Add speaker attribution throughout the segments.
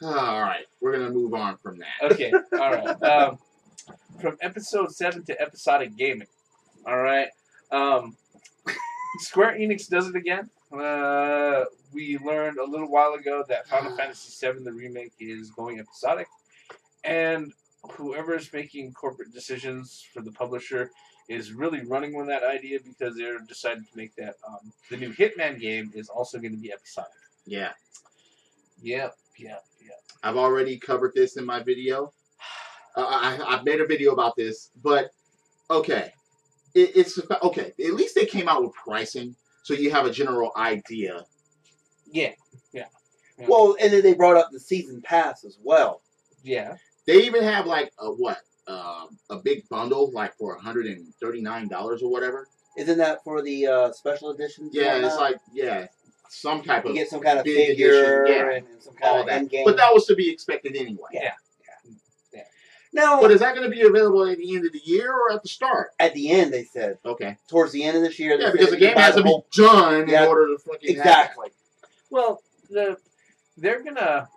Speaker 1: All right, we're gonna move on from that.
Speaker 2: Okay, all right. From episode 7 to episodic gaming. All right. Square Enix does it again. We learned a little while ago that Final Fantasy VII the remake is going episodic, and whoever is making corporate decisions for the publisher is really running with that idea because they're deciding to make that the new Hitman game is also going to be episodic.
Speaker 1: Yeah.
Speaker 2: Yep.
Speaker 1: I've already covered this in my video. I've made a video about this, but okay. It's okay. At least they came out with pricing, so you have a general idea.
Speaker 2: Yeah.
Speaker 3: Well, and then they brought up the season pass as well.
Speaker 2: Yeah.
Speaker 1: They even have like a big bundle like for $139 or whatever.
Speaker 3: Isn't that for the special editions?
Speaker 1: Yeah, it's like some type of
Speaker 3: you get some kind of
Speaker 1: big
Speaker 3: figure
Speaker 1: edition,
Speaker 3: and some kind
Speaker 1: all
Speaker 3: of
Speaker 1: that.
Speaker 3: end game.
Speaker 1: But that was to be expected anyway.
Speaker 2: Yeah.
Speaker 3: Now,
Speaker 1: but is that going to be available at the end of the year or at the start?
Speaker 3: At the end, they said.
Speaker 1: Okay.
Speaker 3: Towards the end of this year.
Speaker 1: Yeah, because the game has to be done in order to fucking
Speaker 3: exactly.
Speaker 2: Well, they're gonna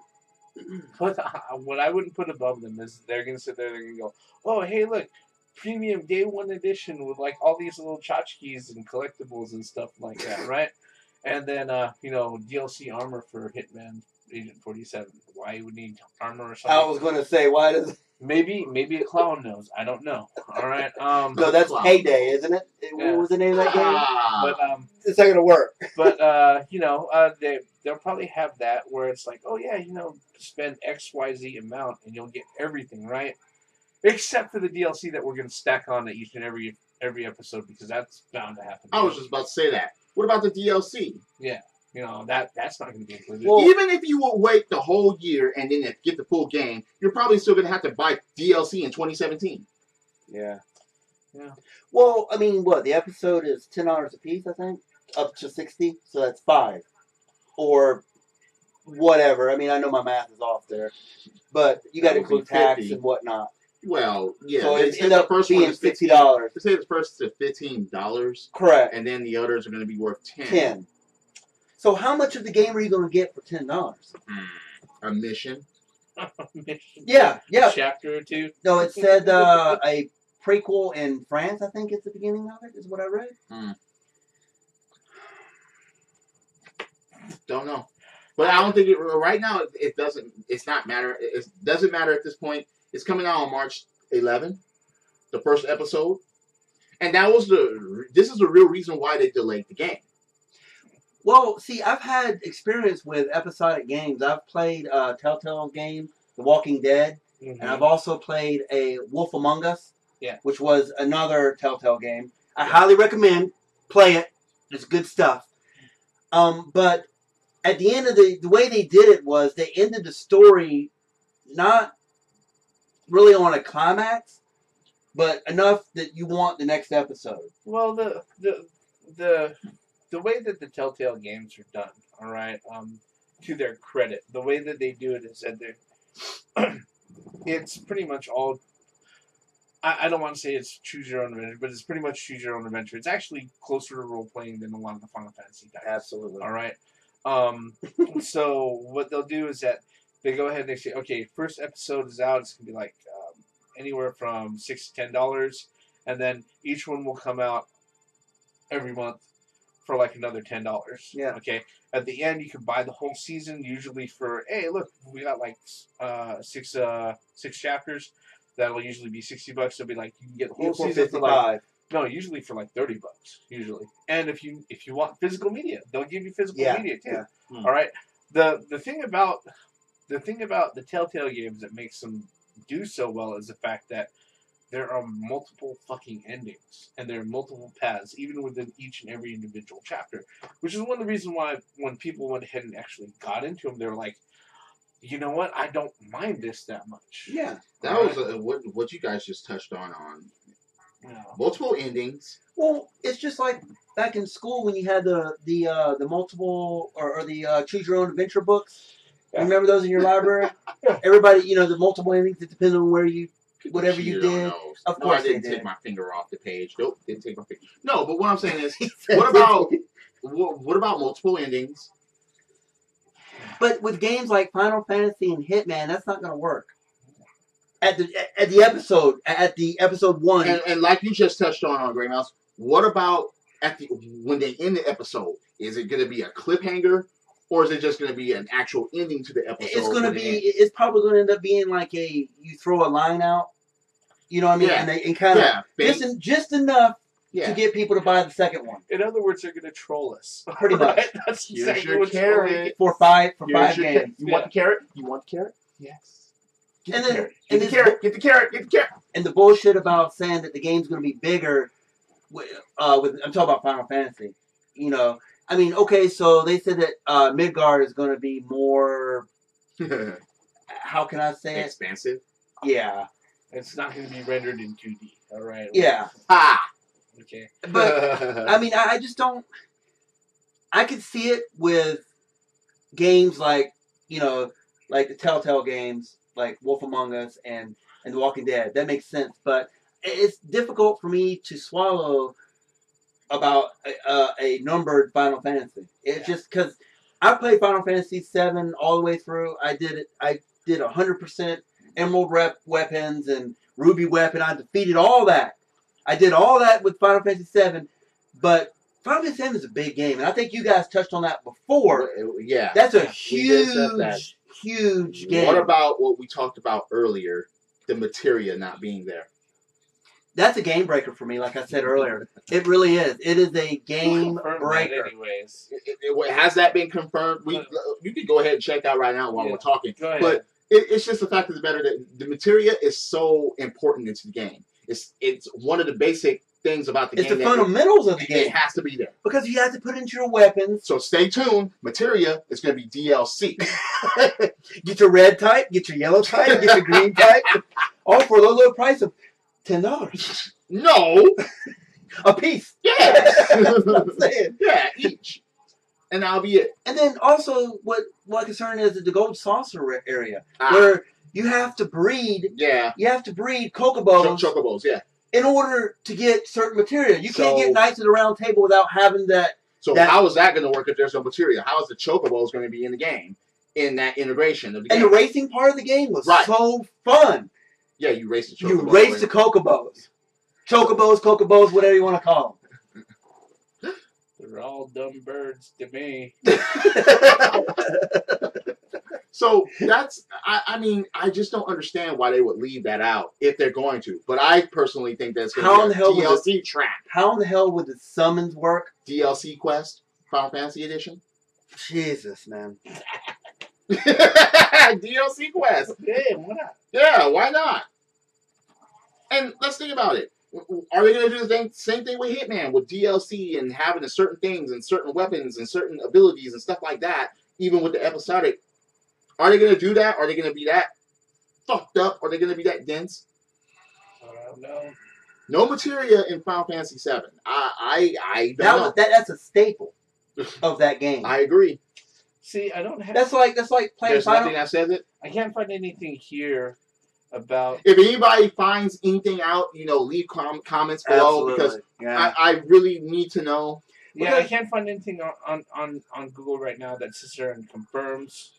Speaker 2: put what I wouldn't put above them is they're gonna sit there. They're gonna go, oh hey look, premium day one edition with like all these little tchotchkes and collectibles and stuff like that, right? And then DLC armor for Hitman Agent 47. Why you would need armor or something?
Speaker 3: I was gonna say why does.
Speaker 2: Maybe a clown knows. I don't know. All right.
Speaker 3: No, that's Payday, isn't it? What was the name of that game?
Speaker 2: But
Speaker 3: it's not gonna work.
Speaker 2: But they'll probably have that where it's like, oh yeah, spend XYZ amount and you'll get everything, right? Except for the DLC that we're gonna stack on to each and every episode because that's bound to happen.
Speaker 1: I was just about to say that. What about the DLC?
Speaker 2: Yeah. That's not going to be included.
Speaker 1: Well, even if you will wait the whole year and then get the full game, you're probably still going to have to buy DLC in 2017.
Speaker 3: Yeah. Well, I mean, the episode is $10 a piece, I think, up to 60, so that's 5, or whatever. I mean, I know my math is off there, but you got to include tax and whatnot.
Speaker 1: Well, yeah.
Speaker 3: So it ended up being $60.
Speaker 1: They say the first is $15.
Speaker 3: Correct.
Speaker 1: And then the others are going to be worth
Speaker 3: 10. So how much of the game are you going to get for $10?
Speaker 1: A mission.
Speaker 3: Yeah.
Speaker 2: Chapter or two.
Speaker 3: No, it said a prequel in France. I think it's the beginning of it. Is what I read.
Speaker 1: Don't know, but I don't think right now it doesn't. It's not matter. It doesn't matter at this point. It's coming out on March 11th, the first episode, and this is the real reason why they delayed the game.
Speaker 3: Well, see, I've had experience with episodic games. I've played a Telltale game, The Walking Dead, and I've also played a Wolf Among Us, which was another Telltale game. I highly recommend play it. It's good stuff. But at the end of the way they did it was they ended the story not really on a climax, but enough that you want the next episode.
Speaker 2: Well, the way that the Telltale games are done, all right, to their credit, the way that they do it is that it's pretty much all. I don't want to say it's choose your own adventure, but it's pretty much choose your own adventure. It's actually closer to role playing than a lot of the Final Fantasy titles.
Speaker 3: Absolutely.
Speaker 2: All right. So what they'll do is that they go ahead and they say, okay, first episode is out. It's gonna be like anywhere from $6 to $10, and then each one will come out every month for like another $10.
Speaker 3: Yeah.
Speaker 2: Okay. At the end, you can buy the whole season. Usually for look, we got like six chapters. That'll usually be $60. It'll be like you can get the whole season for like usually for like $30 usually. And if you want physical media, they'll give you physical media too. Yeah. All right. The thing about the Telltale games that makes them do so well is the fact that there are multiple fucking endings and there are multiple paths, even within each and every individual chapter, which is one of the reasons why when people went ahead and actually got into them, they were like, you know what? I don't mind this that much.
Speaker 3: Yeah,
Speaker 1: that was what you guys just touched on. Multiple endings.
Speaker 3: Well, it's just like back in school when you had the multiple or the choose your own adventure books. Yeah. Remember those in your library? Everybody, the multiple endings. It depends on where you. Whatever you did, of course
Speaker 1: I didn't take my finger off the page. Nope, didn't take my finger. No, but what I'm saying is, what about multiple endings?
Speaker 3: But with games like Final Fantasy and Hitman, that's not going to work. At the episode 1.
Speaker 1: And like you just touched on Grey Mouse, what about when they end the episode? Is it going to be a cliffhanger, or is it just going to be an actual ending to the episode?
Speaker 3: It's going to be. It's probably going to end up being like you throw a line out. You know what I mean?
Speaker 1: Yeah.
Speaker 3: And kind of just enough to get people to buy the second one.
Speaker 2: In other words, they're going to troll us.
Speaker 3: Pretty much.
Speaker 2: Right? That's exactly what
Speaker 1: carrot
Speaker 3: for five games.
Speaker 1: You want the carrot? You want the carrot? Yes.
Speaker 3: Get
Speaker 1: the carrot. Get the carrot.
Speaker 3: And the bullshit about saying that the game's going to be bigger. I'm talking about Final Fantasy. You know, I mean, okay, so they said that Midgard is going to be more. How can I say
Speaker 1: expansive?
Speaker 3: Yeah.
Speaker 2: It's not going to be rendered in 2D. All right.
Speaker 3: Yeah.
Speaker 2: Okay.
Speaker 3: But I mean, I just don't. I could see it with games like like the Telltale games, like Wolf Among Us and The Walking Dead. That makes sense, but it's difficult for me to swallow about a numbered Final Fantasy. It's just because I played Final Fantasy VII all the way through. I did 100% Emerald weapons and Ruby weapon. I defeated all that. I did all that with Final Fantasy VII, but Final Fantasy VII is a big game, and I think you guys touched on that before.
Speaker 1: Yeah,
Speaker 3: that's a huge game.
Speaker 1: What about what we talked about earlier, the materia not being there?
Speaker 3: That's a game breaker for me, like I said earlier. It really is. It is a game breaker.
Speaker 2: Anyways,
Speaker 1: has that been confirmed? You can go ahead and check out right now while we're talking.
Speaker 2: Go ahead.
Speaker 1: But it's just the fact of the matter that the materia is so important into the game. It's one of the basic things about the game.
Speaker 3: It's the fundamentals of the game.
Speaker 1: It has to be there.
Speaker 3: Because you have to put into your weapons.
Speaker 1: So stay tuned. Materia is going to be DLC.
Speaker 3: Get your red type, get your yellow type, get your green type. All for a low price of $10.
Speaker 1: No.
Speaker 3: A piece.
Speaker 1: Yes.
Speaker 3: That's what I'm saying.
Speaker 1: Yeah, each. And that'll be it.
Speaker 3: And then also what concern is the gold saucer area. Where you have to breed.
Speaker 1: Yeah.
Speaker 3: You have to breed chocobos.
Speaker 1: Chocobos, yeah.
Speaker 3: In order to get certain material. You can't get Knights of the Round Table without having that.
Speaker 1: So how is that going to work if there's no material? How is the chocobos going to be in the game? In that integration of the game?
Speaker 3: And the racing part of the game was so fun.
Speaker 1: Yeah, you race the chocobos.
Speaker 3: You race the chocobos. Chocobos, whatever you want to call them.
Speaker 2: They're all dumb birds to me.
Speaker 1: So that's, I mean, I just don't understand why they would leave that out if they're going to. But I personally think that's going to be a DLC track.
Speaker 3: How in the hell would the summons work?
Speaker 1: DLC quest, Final Fantasy Edition.
Speaker 3: Jesus, man.
Speaker 1: DLC quest.
Speaker 2: Yeah, why not?
Speaker 1: Yeah, why not? And let's think about it. Are they going to do the same thing with Hitman with DLC and having certain things and certain weapons and certain abilities and stuff like that, even with the episodic? Are they going to do that? Are they going to be that fucked up? Are they going to be that dense?
Speaker 2: I don't know.
Speaker 1: No materia in Final Fantasy VII. I don't know.
Speaker 3: That's a staple of that game.
Speaker 1: I agree.
Speaker 2: See, I don't have.
Speaker 3: That's like playing.
Speaker 1: There's nothing that says it.
Speaker 2: I can't find anything here about.
Speaker 1: If anybody finds anything out, leave comments below.
Speaker 3: Absolutely.
Speaker 1: Because I really need to know.
Speaker 2: Yeah, I can't find anything on Google right now that sits there and confirms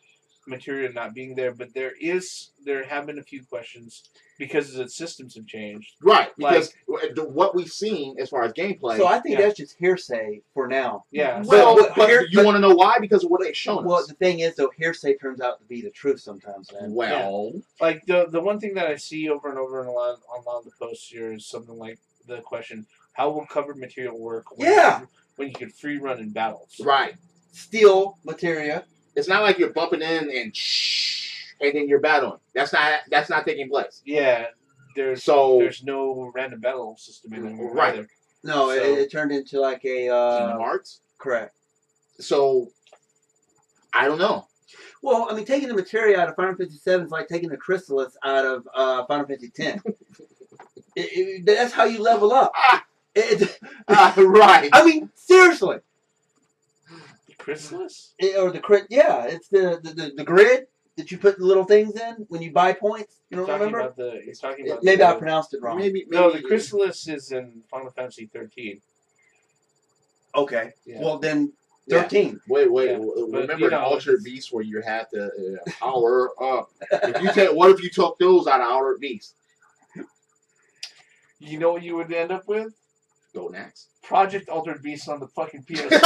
Speaker 2: material not being there, but there have been a few questions because the systems have changed.
Speaker 1: Right, because what we've seen as far as gameplay.
Speaker 3: So I think that's just hearsay for now.
Speaker 2: Yeah.
Speaker 1: But you want to know why? Because of what they've shown us.
Speaker 3: Well, the thing is, though, hearsay turns out to be the truth sometimes, man.
Speaker 1: Well,
Speaker 2: like the one thing that I see over and over and a lot of the posts here is something like the question: how will covered material work? When you can free run in battles.
Speaker 1: Right.
Speaker 3: Steal materia.
Speaker 1: It's not like you're bumping in and then you're battling. That's not taking place.
Speaker 2: Yeah. There's no random battle system anymore.
Speaker 1: Right.
Speaker 2: Either.
Speaker 3: No, it turned into like a
Speaker 1: Kingdom Hearts.
Speaker 3: Correct.
Speaker 1: So I don't know.
Speaker 3: Well, I mean, taking the materia out of Final Fantasy VII is like taking the chrysalis out of Final Fantasy X. That's how you level up.
Speaker 1: Right.
Speaker 3: I mean, seriously.
Speaker 2: The chrysalis?
Speaker 3: It's the grid that you put the little things in when you buy points. You don't remember?
Speaker 2: He's talking about.
Speaker 3: Maybe I pronounced it wrong.
Speaker 1: Maybe
Speaker 2: no, the chrysalis is in Final Fantasy 13.
Speaker 3: Okay. Yeah. Well, then 13.
Speaker 1: Wait.
Speaker 2: Yeah.
Speaker 1: Remember an Altered Beast where you had to power up? What if you took those out of Altered Beast?
Speaker 2: You know what you would end up with?
Speaker 1: Go next.
Speaker 2: Project Altered Beast on the fucking PS2.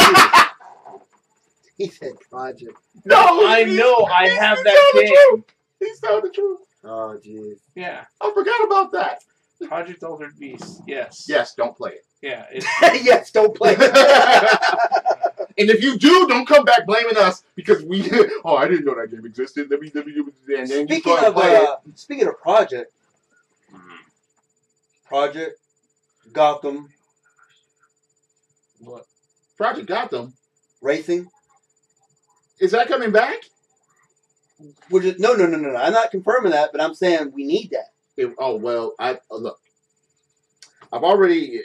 Speaker 3: He said Project.
Speaker 2: No, I know. I have that game.
Speaker 1: He's telling the truth.
Speaker 3: Oh, jeez.
Speaker 2: Yeah.
Speaker 1: I forgot about that.
Speaker 2: Project Altered Beast. Yes.
Speaker 1: Yes, don't play it.
Speaker 2: Yeah.
Speaker 3: Yes, don't play it.
Speaker 1: And if you do, don't come back blaming us because we. Oh, I didn't know that game existed. Let me. And then
Speaker 3: speaking of Project. Project Gotham.
Speaker 2: What?
Speaker 1: Project Gotham
Speaker 3: Racing.
Speaker 1: Is that coming back?
Speaker 3: No. I'm not confirming that, but I'm saying we need that.
Speaker 1: Well, look. I've already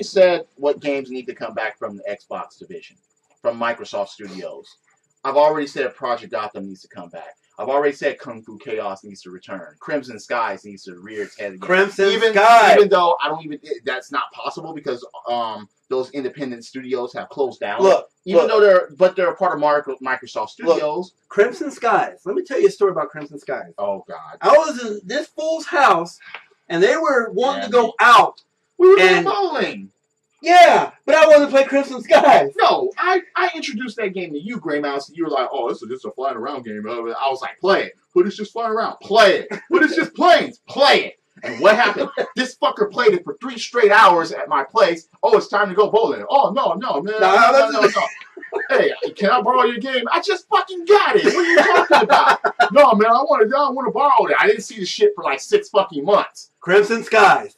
Speaker 1: said what games need to come back from the Xbox division, from Microsoft Studios. I've already said Project Gotham needs to come back. I've already said Kung Fu Chaos needs to return. Crimson Skies needs to rear its head again.
Speaker 3: Crimson Skies.
Speaker 1: Even though that's not possible because those independent studios have closed down. Though they're a part of Microsoft Studios.
Speaker 3: Look, Crimson Skies. Let me tell you a story about Crimson Skies.
Speaker 1: Oh God.
Speaker 3: I was in this fool's house, and they were wanting to go out.
Speaker 1: We were going bowling.
Speaker 3: Yeah, but I wanted to play Crimson Skies.
Speaker 1: No, I introduced that game to you, Gray Mouse. You were like, "Oh, this is just a flying around game." I was like, "Play it." But it's just flying around. Play it. But it's just planes. Play it. And what happened? This fucker played it for 3 straight hours at my place. Oh, it's time to go bowling. Oh, no, man. No. Hey, can I borrow your game? I just fucking got it. What are you talking about? No, man, I want to borrow it. I didn't see the shit for like 6 fucking months.
Speaker 3: Crimson Skies.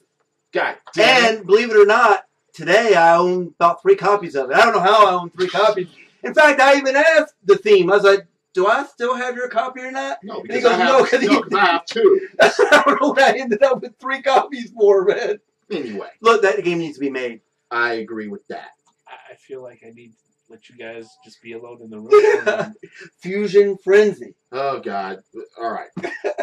Speaker 1: God damn.
Speaker 3: And believe it or not, today I own about 3 copies of it. I don't know how I own 3 copies. In fact, I even asked the Theme. I was like, do I still have your copy or not?
Speaker 1: No, because I have 2.
Speaker 3: I don't know what I ended up with 3 copies for, man.
Speaker 1: Anyway.
Speaker 3: Look, that game needs to be made.
Speaker 1: I agree with that.
Speaker 2: I feel like I need to let you guys just be alone in the room.
Speaker 3: Fusion Frenzy.
Speaker 1: Oh, God. All right.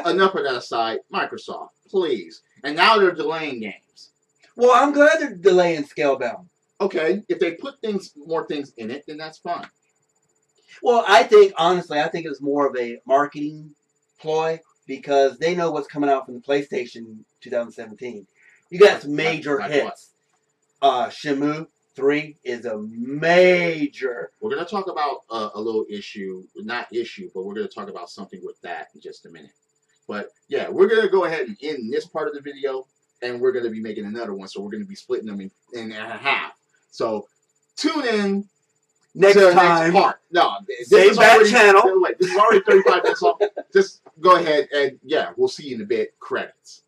Speaker 1: Enough of that aside. Microsoft, please. And now they're delaying games.
Speaker 3: Well, I'm glad they're delaying Scalebound.
Speaker 1: Okay. If they put more things in it, then that's fine.
Speaker 3: Well, honestly, I think it was more of a marketing ploy because they know what's coming out from the PlayStation 2017. You got some major hits. Shenmue 3 is a major.
Speaker 1: We're going to talk about a little issue. Not issue, but we're going to talk about something with that in just a minute. But, yeah, we're going to go ahead and end this part of the video, and we're going to be making another one. So we're going to be splitting them in half. So tune in.
Speaker 3: Next part.
Speaker 1: No,
Speaker 3: same back channel.
Speaker 1: Wait, this is already 35 minutes long. Just go ahead and, yeah, we'll see you in a bit. Credits.